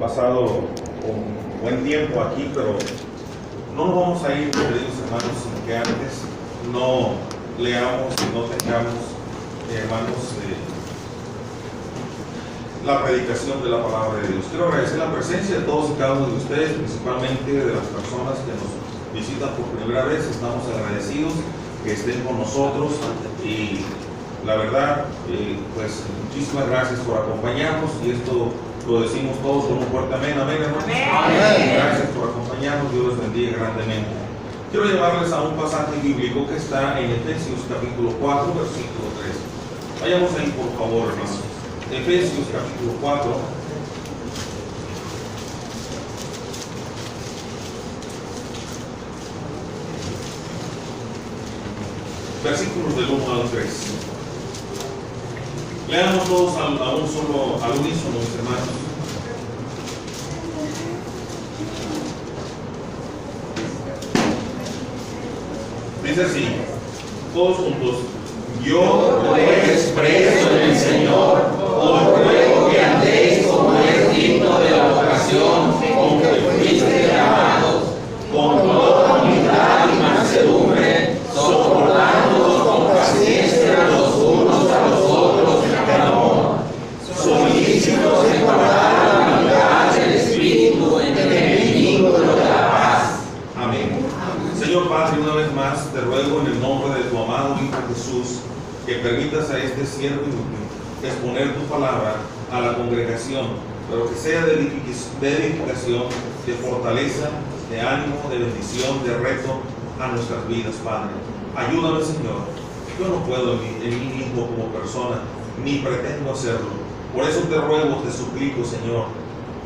pasado un buen tiempo aquí, pero no nos vamos a ir, queridos hermanos, sin que antes no leamos y no tengamos, hermanos, la predicación de la palabra de Dios. Quiero agradecer la presencia de todos y cada uno de ustedes, principalmente de las personas que nos visitan por primera vez. Estamos agradecidos que estén con nosotros y la verdad, pues muchísimas gracias por acompañarnos, y esto lo decimos todos con un fuerte amén. Amén, hermanos. Amén. Gracias por acompañarnos. Dios los bendiga grandemente. Quiero llevarles a un pasaje bíblico que está en Efesios capítulo 4, versículo 3. Vayamos ahí, por favor, hermanos. Efesios capítulo 4. Versículos del 1 al 3. Leamos todos al unísono, mis hermanos. Dice así, todos juntos. Yo, pues, preso en el Señor, os ruego que andéis como es digno de la vocación con que fuisteis llamados, con toda humildad y mansedumbre, soportándoos con paciencia los unos a los otros en amor, solícitos en guardar la unidad del Espíritu en el vínculo de la paz. Amén. Señor Padre, una vez más te ruego en el nombre de tu amado Hijo Jesús, que permitas a este siervo inútil exponer tu palabra a la congregación, pero que sea de edificación, de fortaleza, de ánimo, de bendición, de reto a nuestras vidas, Padre. Ayúdame, Señor. Yo no puedo en mí mismo como persona, ni pretendo hacerlo. Por eso te ruego, te suplico, Señor,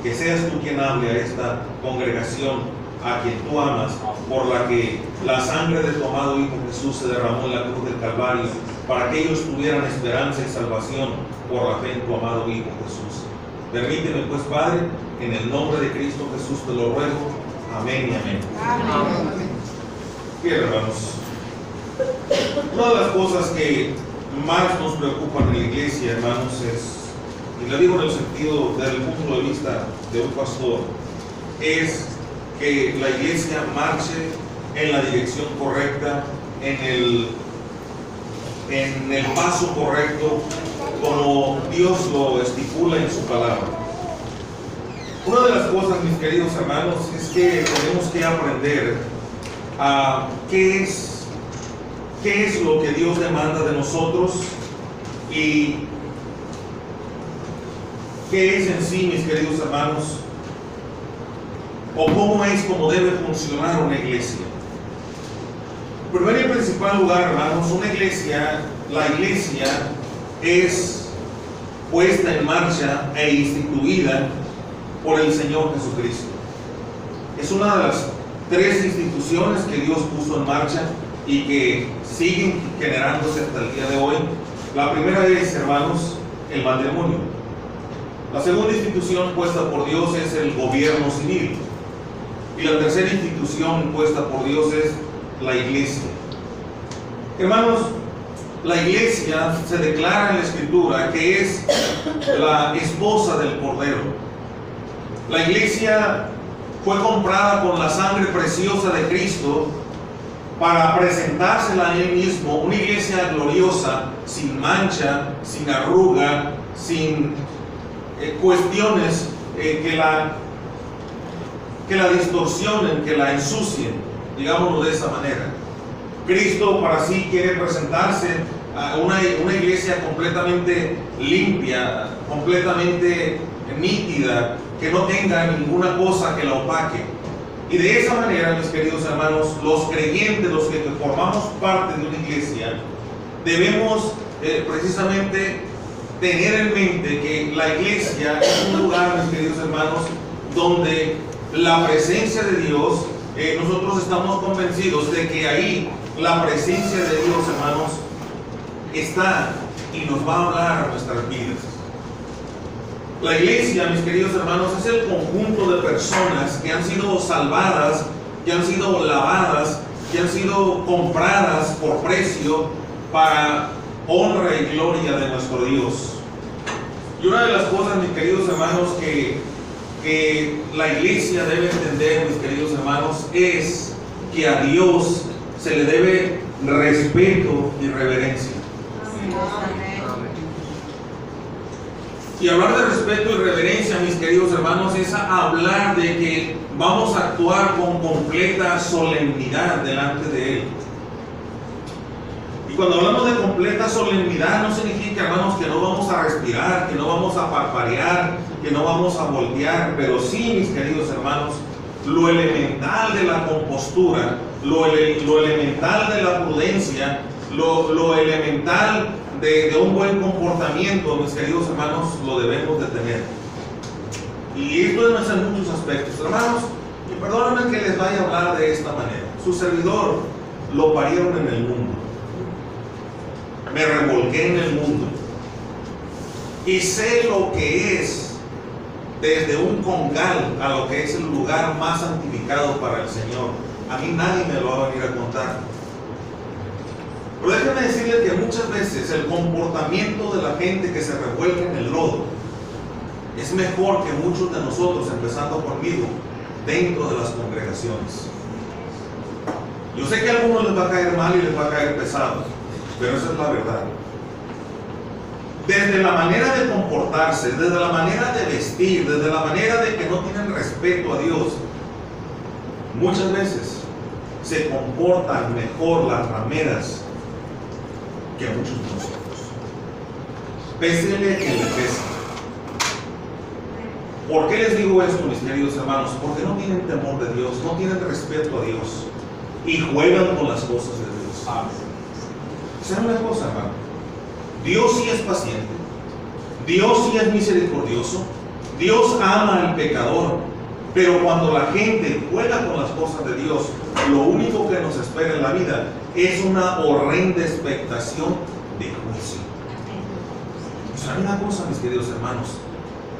que seas tú quien hable a esta congregación, a quien tú amas, por la que la sangre de tu amado Hijo Jesús se derramó en la cruz del Calvario, para que ellos tuvieran esperanza y salvación por la fe en tu amado Hijo Jesús. Permíteme, pues, Padre, en el nombre de Cristo Jesús te lo ruego. Amén y amén. Amén. Bien, hermanos, una de las cosas que más nos preocupan en la iglesia, hermanos, es, y lo digo en el sentido, desde el punto de vista de un pastor, es que la iglesia marche en la dirección correcta, en el paso correcto, como Dios lo estipula en su palabra. Una de las cosas, mis queridos hermanos, es que tenemos que aprender a qué es lo que Dios demanda de nosotros y qué es en sí, mis queridos hermanos, o cómo es como debe funcionar una iglesia. En primer y principal lugar, hermanos, la iglesia es puesta en marcha e instituida por el Señor Jesucristo. Es una de las 3 instituciones que Dios puso en marcha y que siguen generándose hasta el día de hoy. La primera es, hermanos, el matrimonio. La segunda institución puesta por Dios es el gobierno civil. Y la tercera institución puesta por Dios es la iglesia. Hermanos, la iglesia se declara en la Escritura que es la esposa del Cordero. La iglesia fue comprada con la sangre preciosa de Cristo para presentársela a Él mismo, una iglesia gloriosa, sin mancha, sin arruga, sin cuestiones que la distorsionen, que la ensucien, digámoslo de esa manera. Cristo para sí quiere presentarse a una iglesia completamente limpia, completamente nítida, que no tenga ninguna cosa que la opaque. Y de esa manera, mis queridos hermanos, los creyentes, los que formamos parte de una iglesia, debemos precisamente tener en mente que la iglesia es un lugar, mis queridos hermanos, donde la presencia de Dios, nosotros estamos convencidos de que ahí la presencia de Dios, hermanos, está y nos va a hablar a nuestras vidas. La iglesia, mis queridos hermanos, es el conjunto de personas que han sido salvadas, que han sido lavadas, que han sido compradas por precio para honra y gloria de nuestro Dios. Y una de las cosas, mis queridos hermanos, que que la iglesia debe entender, mis queridos hermanos, es que a Dios se le debe respeto y reverencia. Y hablar de respeto y reverencia, mis queridos hermanos, es hablar de que vamos a actuar con completa solemnidad delante de Él. Y cuando hablamos de completa solemnidad, no significa, hermanos, que no vamos a respirar, que no vamos a parpadear, que no vamos a voltear, pero sí, mis queridos hermanos, lo elemental de la compostura, lo elemental de la prudencia, lo elemental de un buen comportamiento, mis queridos hermanos, lo debemos de tener. Y esto es en muchos aspectos, hermanos. Y perdónenme que les vaya a hablar de esta manera. Su servidor lo parieron en el mundo. Me revolqué en el mundo. Y sé lo que es desde un congal a lo que es el lugar más santificado para el Señor. A mí nadie me lo va a venir a contar. Pero déjenme decirles que muchas veces el comportamiento de la gente que se revuelca en el lodo es mejor que muchos de nosotros, empezando conmigo, dentro de las congregaciones. Yo sé que a algunos les va a caer mal y les va a caer pesado, pero esa es la verdad. Desde la manera de comportarse, desde la manera de vestir, desde la manera de que no tienen respeto a Dios, muchas veces se comportan mejor las rameras que muchos de nosotros. Pésele que le pese. ¿Por qué les digo esto, mis queridos hermanos? Porque no tienen temor de Dios, no tienen respeto a Dios y juegan con las cosas de Dios. ¿Saben una cosa, hermano? Dios sí es paciente, Dios sí es misericordioso, Dios ama al pecador, pero cuando la gente juega con las cosas de Dios, lo único que nos espera en la vida es una horrenda expectación de juicio. ¿Saben una cosa, mis queridos hermanos?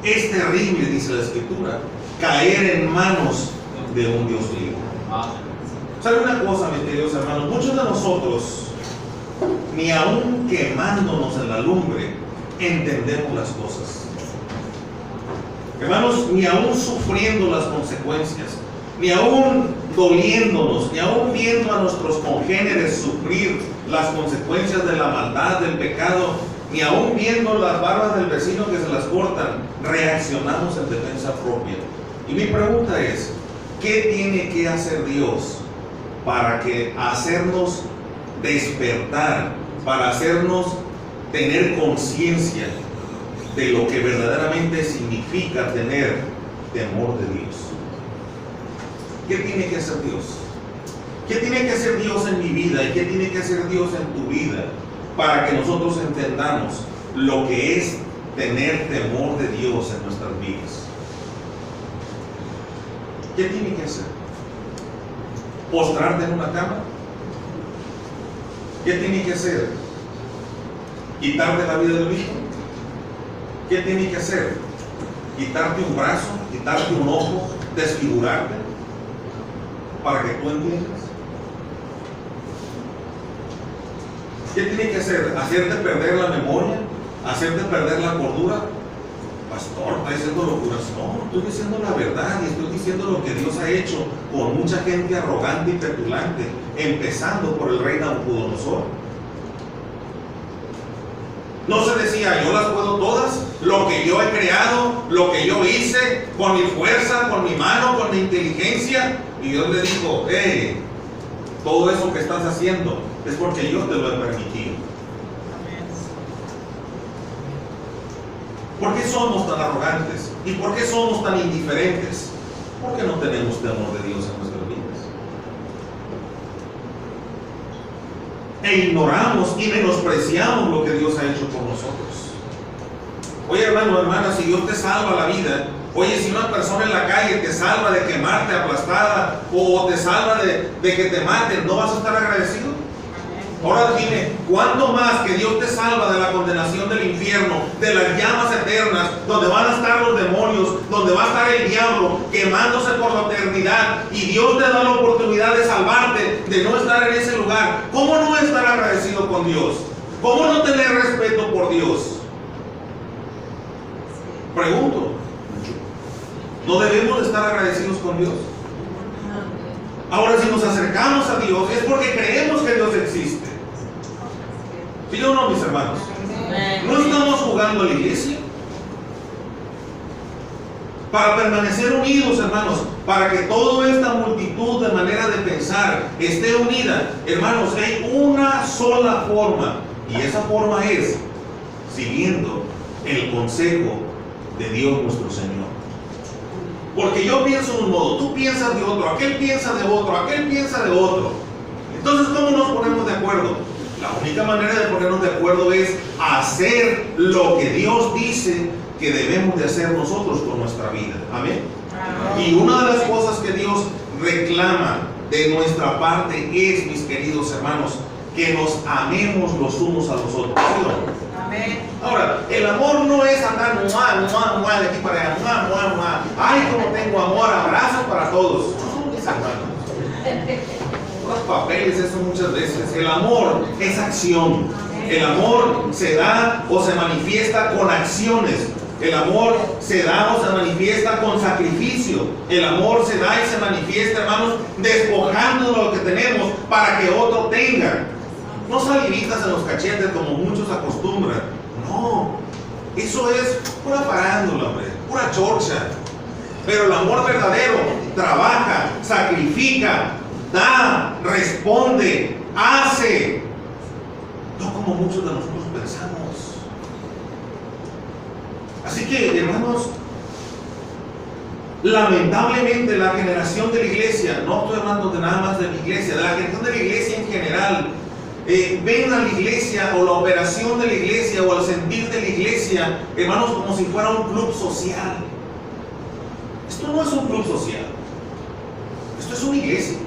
Es terrible, dice la Escritura, caer en manos de un Dios vivo. ¿Saben una cosa, mis queridos hermanos? Muchos de nosotros, ni aún quemándonos en la lumbre, entendemos las cosas. Hermanos, ni aún sufriendo las consecuencias, ni aún doliéndonos, ni aún viendo a nuestros congéneres sufrir las consecuencias de la maldad, del pecado, ni aún viendo las barbas del vecino que se las cortan, reaccionamos en defensa propia. Y mi pregunta es, ¿qué tiene que hacer Dios para que hacernos despertar, para hacernos tener conciencia de lo que verdaderamente significa tener temor de Dios? ¿Qué tiene que hacer Dios? ¿Qué tiene que hacer Dios en mi vida y qué tiene que hacer Dios en tu vida para que nosotros entendamos lo que es tener temor de Dios en nuestras vidas? ¿Qué tiene que hacer? ¿Postrarte en una cama? ¿Qué tiene que hacer? ¿Quitarte la vida del hijo? ¿Qué tiene que hacer? ¿Quitarte un brazo? ¿Quitarte un ojo? ¿Desfigurarte? Para que tú entiendas. ¿Qué tiene que hacer? ¿Hacerte perder la memoria? ¿Hacerte perder la cordura? Pastor, está diciendo locuras. No, estoy diciendo la verdad y estoy diciendo lo que Dios ha hecho con mucha gente arrogante y petulante, empezando por el rey Nabucodonosor. No se decía, yo las puedo todas, lo que yo he creado, lo que yo hice, con mi fuerza, con mi mano, con mi inteligencia. Y Dios le dijo, todo eso que estás haciendo es porque Dios te lo ha permitido. ¿Por qué somos tan arrogantes? ¿Y por qué somos tan indiferentes? Porque no tenemos temor de Dios en nuestras vidas. E ignoramos y menospreciamos lo que Dios ha hecho por nosotros. Oye, hermano, hermana, si Dios te salva la vida, oye, si una persona en la calle te salva de quemarte aplastada o te salva de que te maten, ¿no vas a estar agradecido? Ahora dime, ¿cuándo más que Dios te salva de la condenación del infierno, de las llamas eternas, donde van a estar los demonios, donde va a estar el diablo quemándose por la eternidad, y Dios te da la oportunidad de salvarte, de no estar en ese lugar? ¿Cómo no estar agradecido con Dios? ¿Cómo no tener respeto por Dios? Pregunto. No debemos de estar agradecidos con Dios. Ahora, si nos acercamos a Dios, es porque creemos que Dios existe. ¿Sí o no, mis hermanos? No estamos jugando a la iglesia para permanecer unidos, hermanos, para que toda esta multitud de manera de pensar esté unida. Hermanos, hay una sola forma, y esa forma es siguiendo el consejo de Dios nuestro Señor. Porque yo pienso de un modo, tú piensas de otro, aquel piensa de otro, aquel piensa de otro. Entonces, ¿cómo nos ponemos de acuerdo? La única manera de ponernos de acuerdo es hacer lo que Dios dice que debemos de hacer nosotros con nuestra vida. Amén. Y una de las cosas que Dios reclama de nuestra parte es, mis queridos hermanos, que nos amemos los unos a los otros. ¿Sí? Amén. Ahora, el amor no es andar de aquí para allá, ay, como tengo amor, abrazos para todos. No, mis hermanos. Los papeles, eso muchas veces. El amor es acción. El amor se da o se manifiesta con acciones. El amor se da o se manifiesta con sacrificio. El amor se da y se manifiesta, hermanos, despojando de lo que tenemos para que otro tenga. No salivitas en los cachetes como muchos acostumbran. No, eso es pura farándula, hombre, pura chorcha. Pero el amor verdadero trabaja, sacrifica, da, responde, hace. No como muchos de nosotros pensamos. Así que, hermanos, lamentablemente la generación de la iglesia, no estoy hablando de nada más de la iglesia, de la generación de la iglesia en general, ven a la iglesia o la operación de la iglesia o el sentir de la iglesia, hermanos, como si fuera un club social. Esto no es un club social, esto es una iglesia.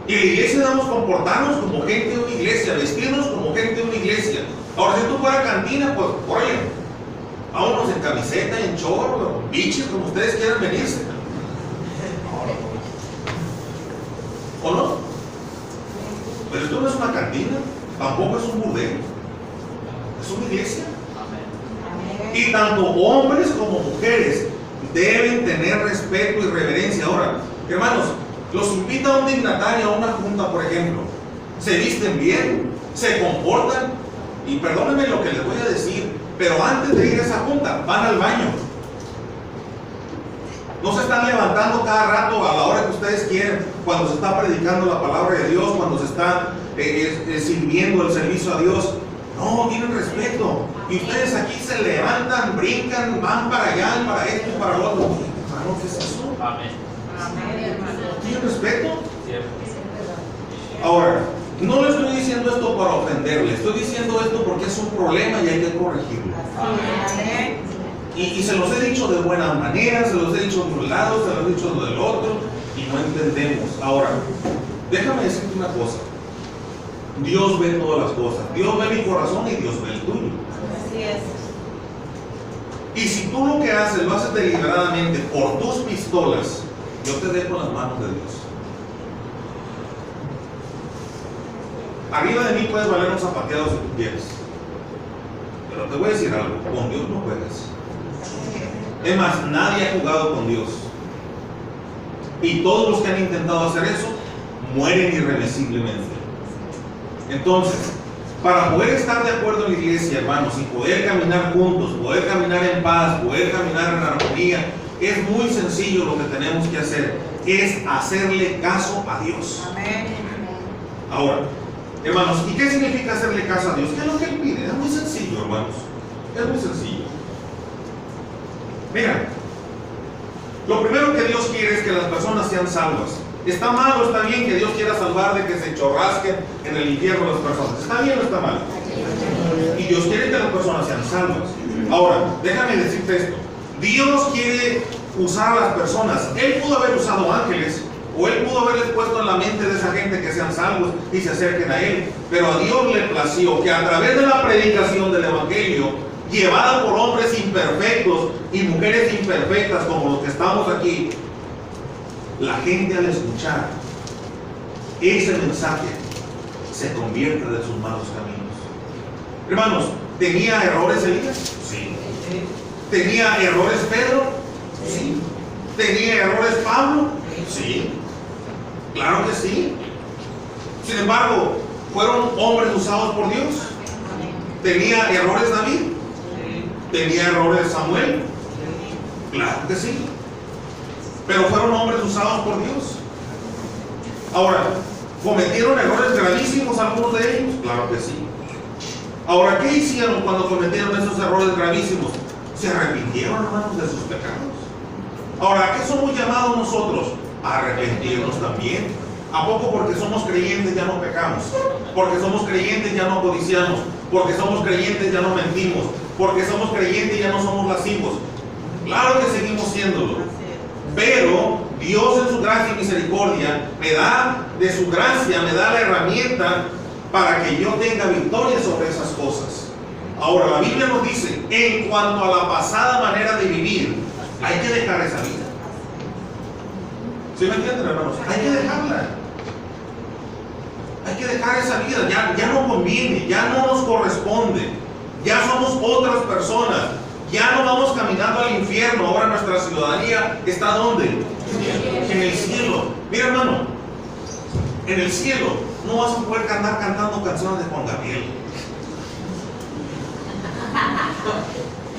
Y en la iglesia debemos comportarnos como gente de una iglesia, vestirnos como gente de una iglesia. Ahora, si tú fueras cantina, pues, oye, vámonos en camiseta, en chorro, biches, como ustedes quieran venirse. ¿O no? Pero esto no es una cantina, tampoco es un burdel, es una iglesia. Y tanto hombres como mujeres deben tener respeto y reverencia. Ahora, hermanos, los invita a un dignatario a una junta, por ejemplo, se visten bien, se comportan, y perdónenme lo que les voy a decir, pero antes de ir a esa junta, van al baño. No se están levantando cada rato a la hora que ustedes quieren, cuando se está predicando la palabra de Dios, cuando se está sirviendo el servicio a Dios. No, tienen respeto. Y ustedes aquí se levantan, brincan, van para allá, para esto y para lo otro. Hermano, ¿qué es eso? Amén. ¿Tienen respeto? Ahora, no le estoy diciendo esto para ofenderle, estoy diciendo esto porque es un problema y hay que corregirlo. Amén. Y se los he dicho de buena manera, se los he dicho de un lado, se los he dicho del otro, y no entendemos. Ahora, déjame decirte una cosa. Dios ve todas las cosas. Dios ve mi corazón y Dios ve el tuyo. Así es. Y si tú lo que haces, lo haces deliberadamente por tus pistolas, yo te dejo en las manos de Dios. Arriba de mí puedes valer un zapateado si tú quieres. Pero te voy a decir algo, con Dios no juegas. Es más, nadie ha jugado con Dios. Y todos los que han intentado hacer eso, mueren irreversiblemente. Entonces, para poder estar de acuerdo en la iglesia, hermanos, y poder caminar juntos, poder caminar en paz, poder caminar en armonía, es muy sencillo lo que tenemos que hacer, es hacerle caso a Dios. Amén. Ahora, hermanos, ¿y qué significa hacerle caso a Dios? ¿Qué es lo que Él pide? Es muy sencillo, hermanos. Es muy sencillo. Mira, lo primero que Dios quiere es que las personas sean salvas. ¿Está mal o está bien que Dios quiera salvar de que se chorrasquen en el infierno las personas? ¿Está bien o está mal? Y Dios quiere que las personas sean salvas. Ahora, déjame decirte esto. Dios quiere usar a las personas. Él pudo haber usado ángeles, o Él pudo haberles puesto en la mente de esa gente que sean salvos y se acerquen a Él. Pero a Dios le plació que a través de la predicación del Evangelio, llevada por hombres imperfectos y mujeres imperfectas como los que estamos aquí, la gente al escuchar ese mensaje se convierte de sus malos caminos. Hermanos, ¿tenía errores Elías? Sí. ¿Tenía errores Pedro? ¿Tenía errores Pablo? Sí, claro que sí. Sin embargo, ¿fueron hombres usados por Dios? ¿Tenía errores David? ¿Tenía errores Samuel? Claro que sí. Pero fueron hombres usados por Dios. Ahora, ¿cometieron errores gravísimos algunos de ellos? Claro que sí. Ahora, ¿qué hicieron cuando cometieron esos errores gravísimos? Se arrepintieron, hermanos, de sus pecados. Ahora, ¿a qué somos llamados nosotros? A arrepentirnos también. ¿A poco porque somos creyentes ya no pecamos? Porque somos creyentes ya no codiciamos. Porque somos creyentes ya no mentimos. Porque somos creyentes ya no somos lascivos. Claro que seguimos siéndolo. Pero Dios en su gracia y misericordia me da de su gracia, me da la herramienta para que yo tenga victoria sobre esas cosas. Ahora, la Biblia nos dice, en cuanto a la pasada manera de vivir, hay que dejar esa vida. ¿Sí me entienden, hermanos? Hay que dejarla. Hay que dejar esa vida. Ya no conviene, ya no nos corresponde. Ya somos otras personas. Ya no vamos caminando al infierno. Ahora nuestra ciudadanía está ¿dónde? En el cielo. Mira, hermano, en el cielo no vas a poder andar cantando canciones de Juan Gabriel,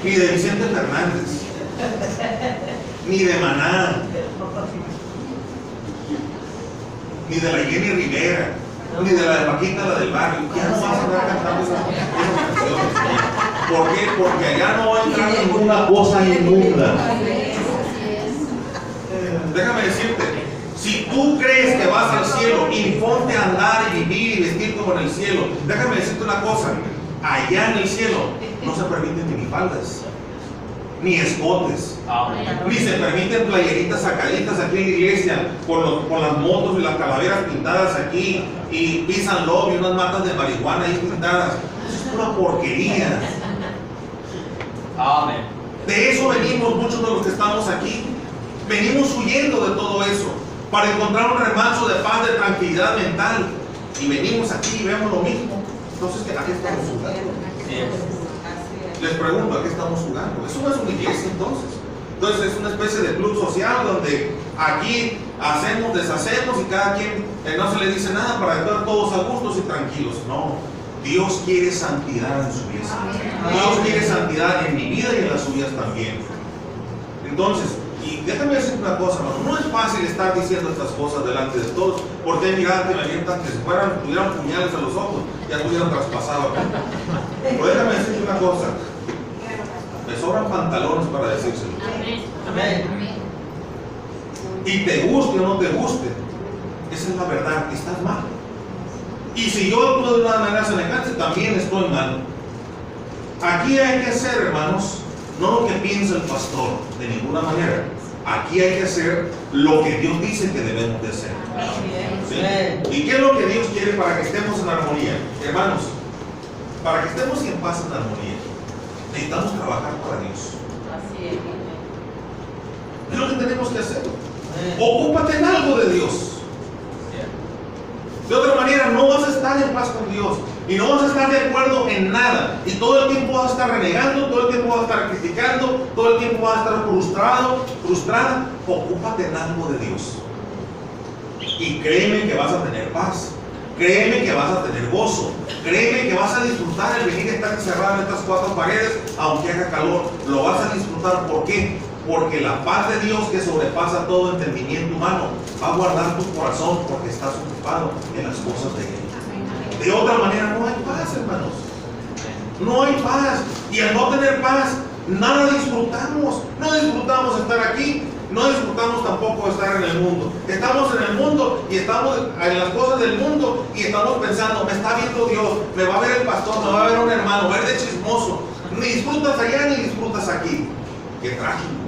ni de Vicente Fernández, ni de Maná, ni de la Jenny Rivera, ni de la de Paquita, la del barrio. Ya no vas a andar cantando esas canciones. ¿Por qué? Porque allá no va a entrar ninguna cosa inmunda. Déjame decirte, si tú crees que vas al cielo, imponte a andar y vivir y vestir como en el cielo. Déjame decirte una cosa, allá en el cielo no se permiten minifaldas, ni escotes, ni se permiten playeritas sacaditas aquí en la iglesia con las motos y las calaveras pintadas aquí y pisan love y unas matas de marihuana ahí pintadas. Eso es una porquería. Amén. De eso venimos muchos de los que estamos aquí. Venimos huyendo de todo eso para encontrar un remanso de paz, de tranquilidad mental. Y venimos aquí y vemos lo mismo. Entonces, ¿a qué estamos jugando? Les pregunto, ¿a qué estamos jugando? Eso no es una iglesia entonces. Entonces es una especie de club social donde aquí hacemos, deshacemos y cada quien no se le dice nada para estar todos a gustos y tranquilos. No, Dios quiere santidad en su iglesia. Dios quiere santidad en mi vida y en las suyas también. Entonces, y déjame decir una cosa, hermano, no es fácil estar diciendo estas cosas delante de todos, porque hay miradas que me avientan que si tuvieran puñales a los ojos, ya tuvieran traspasado acá. Pero déjame decirte una cosa, me sobran pantalones para decírselo. Amén. Y te guste o no te guste, esa es la verdad, estás mal. Y si yo actúo de una manera semejante, también estoy mal. Aquí hay que hacer, hermanos, no lo que piensa el pastor, de ninguna manera. Aquí hay que hacer lo que Dios dice que debemos de hacer. ¿Sí? ¿Y qué es lo que Dios quiere para que estemos en armonía? Hermanos, para que estemos en paz, en armonía, necesitamos trabajar para Dios. Es lo que tenemos que hacer. Ocúpate en algo de Dios. De otra manera no vas a estar en paz con Dios y no vas a estar de acuerdo en nada y todo el tiempo vas a estar renegando, todo el tiempo vas a estar criticando, todo el tiempo vas a estar frustrada. Ocúpate en algo de Dios y créeme que vas a tener paz, créeme que vas a tener gozo, créeme que vas a disfrutar el venir a estar encerrado en estas cuatro paredes aunque haga calor. Lo vas a disfrutar. ¿Por qué? Porque la paz de Dios, que sobrepasa todo entendimiento humano, va a guardar tu corazón porque estás ocupado en las cosas de Él. De otra manera no hay paz, hermanos. No hay paz. Y al no tener paz, nada disfrutamos. No disfrutamos estar aquí, no disfrutamos tampoco estar en el mundo. Estamos en el mundo y estamos en las cosas del mundo y estamos pensando, me está viendo Dios, me va a ver el pastor, me va a ver un hermano, va a ver de chismoso. Ni disfrutas allá ni disfrutas aquí. Qué trágico.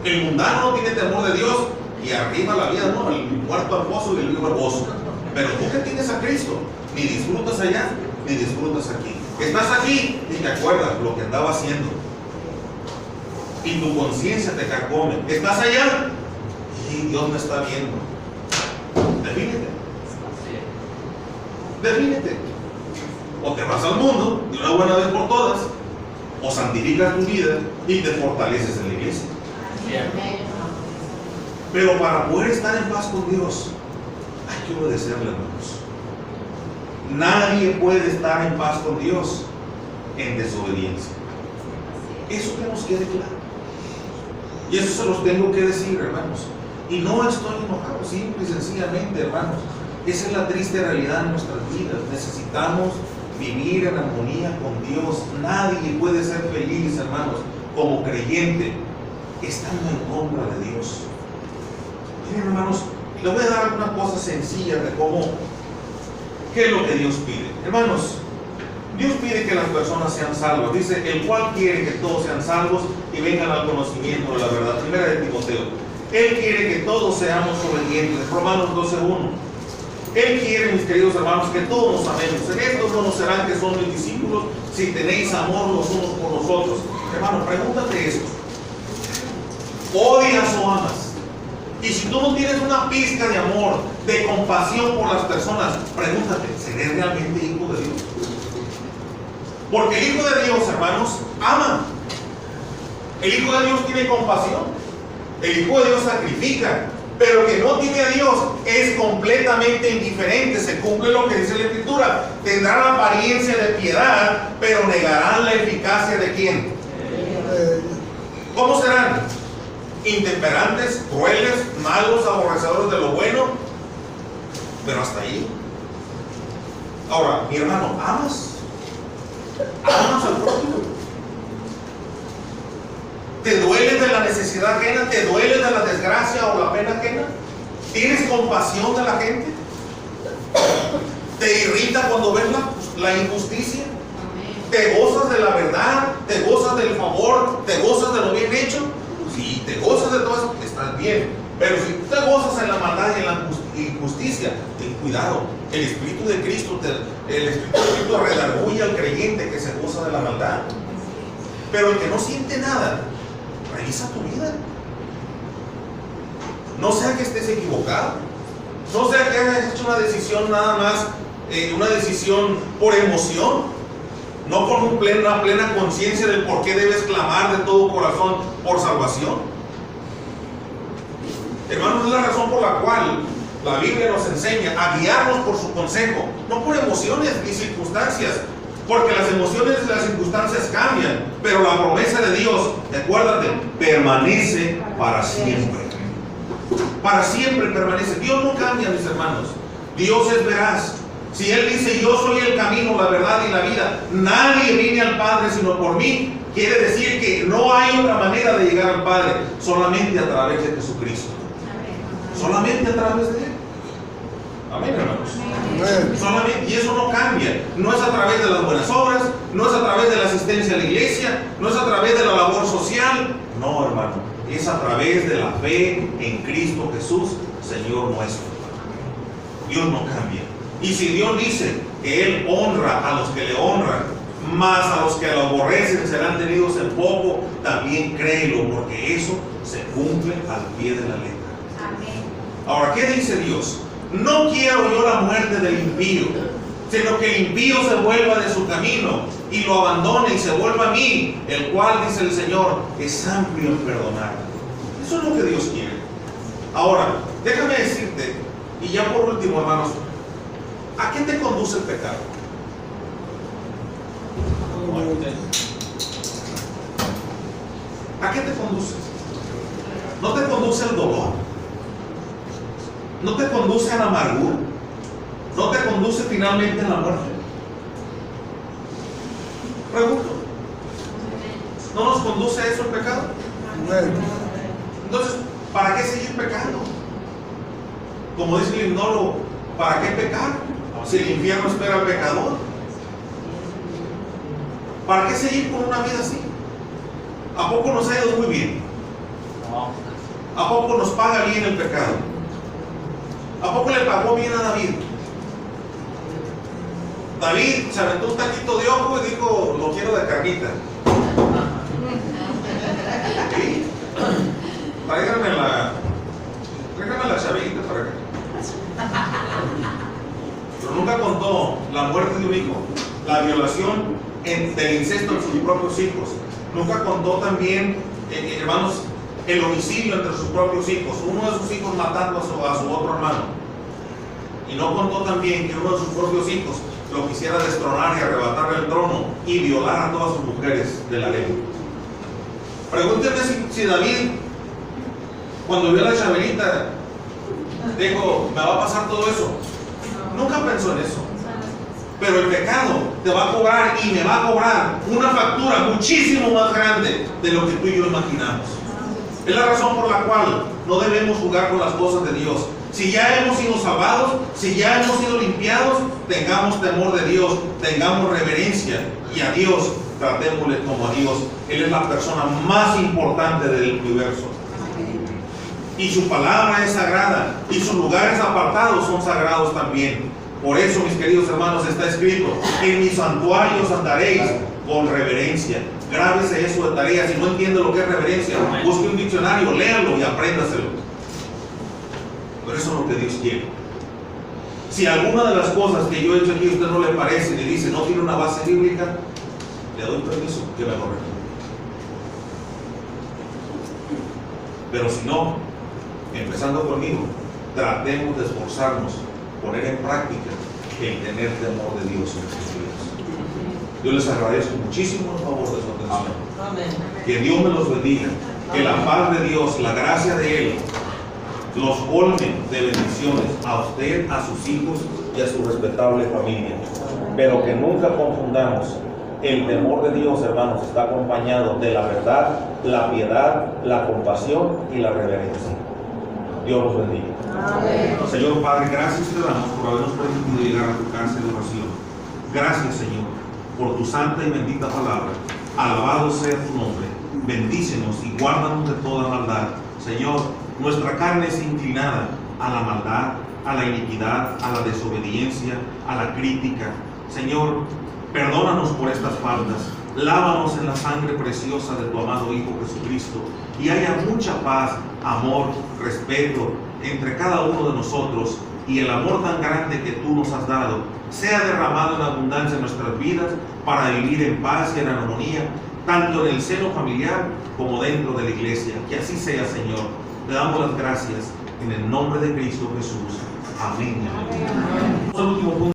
El mundano no tiene temor de Dios y arriba la vida, no, el muerto al pozo y el vivo al pozo. Pero tú que tienes a Cristo, ni disfrutas allá, ni disfrutas aquí. Estás aquí y te acuerdas lo que andaba haciendo. Y tu conciencia te carcome. Estás allá y Dios me está viendo. Defínete. Defínete. O te vas al mundo de una buena vez por todas, o santificas tu vida y te fortaleces en la iglesia. Pero para poder estar en paz con Dios, hay que obedecerle, hermanos. Nadie puede estar en paz con Dios en desobediencia. Eso que nos quede claro. Y eso se los tengo que decir, hermanos. Y no estoy enojado, simple y sencillamente, hermanos. Esa es la triste realidad de nuestras vidas. Necesitamos vivir en armonía con Dios. Nadie puede ser feliz, hermanos, como creyente, estando en contra de Dios. Miren, hermanos, les voy a dar algunas cosas sencillas de qué es lo que Dios pide. Hermanos, Dios pide que las personas sean salvas. Dice, el cual quiere que todos sean salvos y vengan al conocimiento de la verdad. Primera de Timoteo. Él quiere que todos seamos obedientes. Romanos 12:1. Él quiere, mis queridos hermanos, que todos nos amemos. En esto no nos serán que son mis discípulos si tenéis amor los unos por los otros. Hermano, pregúntate esto. ¿Odias o amas? Y si tú no tienes una pizca de amor, de compasión por las personas, pregúntate, ¿seré realmente hijo de Dios? Porque el Hijo de Dios, hermanos, ama. El Hijo de Dios tiene compasión. El Hijo de Dios sacrifica. Pero el que no tiene a Dios es completamente indiferente. Se cumple lo que dice la Escritura. Tendrán la apariencia de piedad, pero negarán la eficacia de ¿quién? ¿Cómo serán? Intemperantes, crueles, malos, aborrecedores de lo bueno. Pero hasta ahí. Ahora, mi hermano, ¿amas? ¿Amas al prójimo? ¿Te duele de la necesidad ajena? ¿Te duele de la desgracia o la pena ajena? ¿Tienes compasión de la gente? ¿Te irrita cuando ves la injusticia? ¿Te gozas de la verdad? ¿Te gozas del favor? ¿Te gozas de lo bien hecho? Si te gozas de todo eso, estás bien. Pero si tú te gozas en la maldad y en la injusticia, ten cuidado. El Espíritu de Cristo redarguye al creyente que se goza de la maldad. Pero el que no siente nada, revisa tu vida. No sea que estés equivocado. No sea que hayas hecho una decisión nada más, una decisión por emoción, no con una plena conciencia del por qué debes clamar de todo corazón por salvación. Hermanos, es la razón por la cual la Biblia nos enseña a guiarnos por su consejo, no por emociones ni circunstancias, porque las emociones y las circunstancias cambian, pero la promesa de Dios, acuérdate, permanece para siempre. Para siempre permanece. Dios no cambia, mis hermanos. Dios es veraz. Si Él dice, yo soy el camino, la verdad y la vida, nadie viene al Padre sino por mí, quiere decir que no hay otra manera de llegar al Padre, solamente a través de Jesucristo. Solamente a través de Él. Amén, hermanos. Amén. Solamente, y eso no cambia. No es a través de las buenas obras, no es a través de la asistencia a la iglesia, no es a través de la labor social. No, hermano, es a través de la fe en Cristo Jesús, Señor nuestro. Dios no cambia. Y si Dios dice que Él honra a los que le honran, más a los que lo aborrecen serán tenidos en poco, también créelo, porque eso se cumple al pie de la letra. Amén. Ahora, ¿qué dice Dios? No quiero yo la muerte del impío, sino que el impío se vuelva de su camino y lo abandone y se vuelva a mí, el cual, dice el Señor, es amplio en perdonar. Eso es lo que Dios quiere. Ahora, déjame decirte, y ya por último, hermanos, ¿a qué te conduce el pecado? ¿A qué te conduce? ¿No te conduce el dolor? ¿No te conduce a la amargura? ¿No te conduce finalmente a la muerte? Pregunto. ¿No nos conduce a eso el pecado? Entonces, ¿para qué seguir pecando? Como dice el himnólogo, ¿para qué pecar? Si el infierno espera al pecador. ¿Para qué seguir con una vida así? ¿A poco nos ha ido muy bien? ¿A poco nos paga bien el pecado? ¿A poco le pagó bien a David? David se aventó un taquito de ojo y dijo, lo quiero de carnita. ¿Sí? Tráigame la chavita para acá. Pero nunca contó la muerte de un hijo, la violación del incesto en sus propios hijos. Nunca contó también, hermanos, el homicidio entre sus propios hijos, uno de sus hijos matando a su otro hermano. Y no contó también que uno de sus propios hijos lo quisiera destronar y arrebatarle el trono y violar a todas sus mujeres de la ley. Pregúntenme si David, cuando vio a la Chabelita, dijo, ¿me va a pasar todo eso? Nunca pensó en eso. Pero el pecado te va a cobrar y me va a cobrar una factura muchísimo más grande de lo que tú y yo imaginamos. Es la razón por la cual no debemos jugar con las cosas de Dios. Si ya hemos sido salvados, si ya hemos sido limpiados, tengamos temor de Dios, tengamos reverencia, y a Dios tratémosle como a Dios. Él es la persona más importante del universo. Y su palabra es sagrada, y sus lugares apartados son sagrados también. Por eso, mis queridos hermanos, está escrito: en mis santuarios andaréis con reverencia. Grábese eso de tarea. Si no entiende lo que es reverencia, busque un diccionario, léalo y apréndaselo. Pero eso es lo que Dios quiere. Si alguna de las cosas que yo he hecho aquí a usted no le parece y dice no tiene una base bíblica, le doy permiso que me corrija. Pero si no, empezando conmigo, tratemos de esforzarnos, poner en práctica el tener temor de Dios en nuestras vidas. Yo les agradezco muchísimo el favor de su atención. Amén. Que Dios me los bendiga. Que la paz de Dios, la gracia de Él, los colme de bendiciones a usted, a sus hijos y a su respetable familia. Pero que nunca confundamos. El temor de Dios, hermanos, está acompañado de la verdad, la piedad, la compasión y la reverencia. Dios los bendiga. Amén. Señor Padre, gracias te damos por habernos permitido llegar a tu casa de oración. Gracias, Señor, por tu santa y bendita palabra. Alabado sea tu nombre. Bendícenos y guárdanos de toda maldad. Señor, nuestra carne es inclinada a la maldad, a la iniquidad, a la desobediencia, a la crítica. Señor, perdónanos por estas faltas. Lávanos en la sangre preciosa de tu amado Hijo Jesucristo, y haya mucha paz, amor, respeto entre cada uno de nosotros, y el amor tan grande que tú nos has dado sea derramado en abundancia en nuestras vidas para vivir en paz y en armonía, tanto en el seno familiar como dentro de la iglesia. Que así sea, Señor. Te damos las gracias en el nombre de Cristo Jesús. Amén. Amén. El último punto.